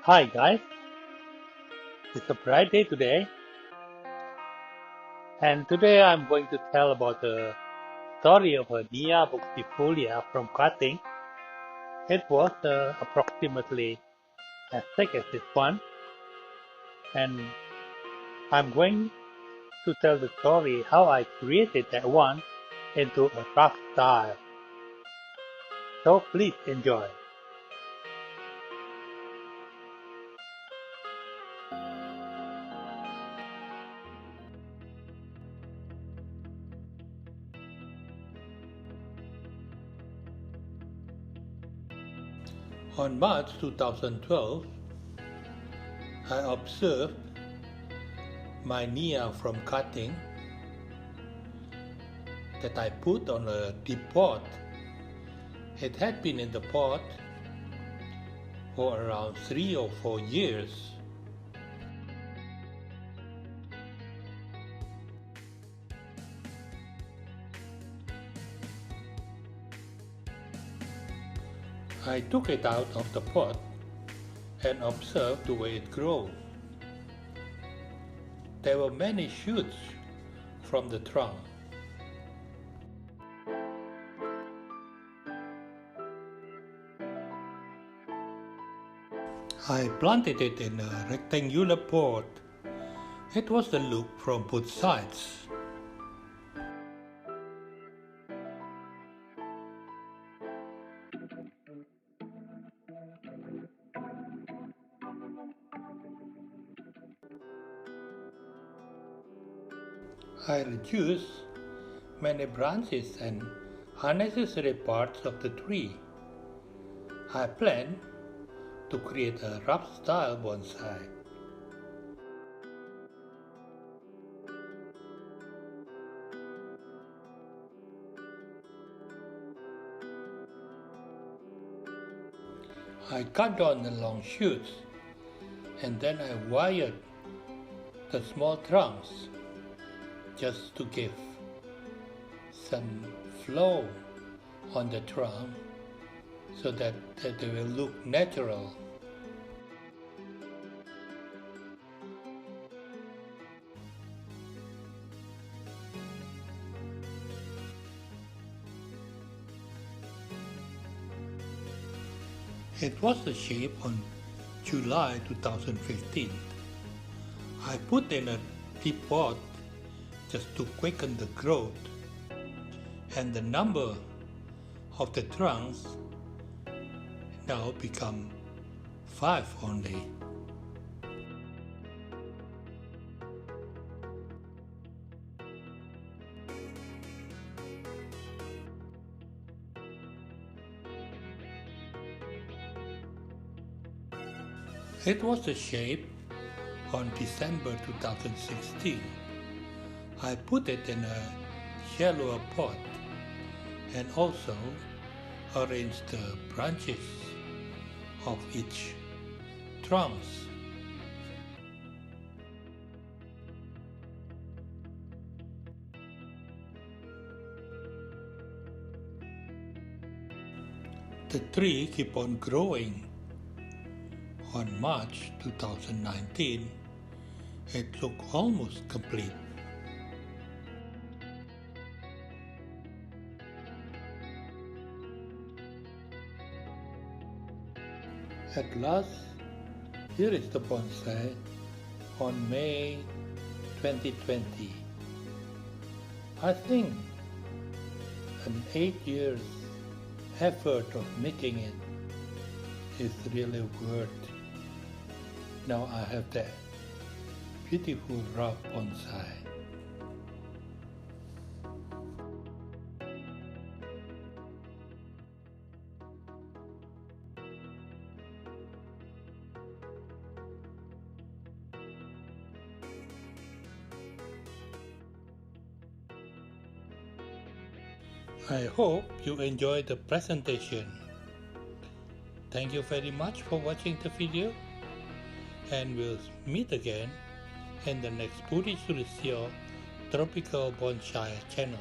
Hi guys, it's a bright day today, and today I'm going to tell about the story of a Neea buxifolia from cutting. It was approximately as thick as this one, and I'm going to tell the story how I created that one into a rough style. So please enjoy. On March 2012, I observed my Neea from cutting that I put on a deep pot. It had been in the pot for around 3 or 4 years. I took it out of the pot and observed the way it grew. There were many shoots from the trunk. I planted it in a rectangular pot. It was the look from both sides. I reduced many branches and unnecessary parts of the tree. I planned to create a rough style bonsai. I cut down the long shoots and then I wired the small trunks just to give some flow on the trunk so that they will look natural. It was the shape on July 2015. I put in a deep pot just to quicken the growth, and the number of the trunks now become 5 only. It was the shape on December 2016. I put it in a shallower pot and also arranged the branches of each trunks. The tree kept on growing. On March 2019, it looked almost complete. At last, here is the bonsai on May 2020. I think an 8 years effort of making it is really worth. Now I have that beautiful rough bonsai. I hope you enjoyed the presentation. Thank you very much for watching the video, and we'll meet again in the next Budi Sulistyo Tropical Bonsai channel.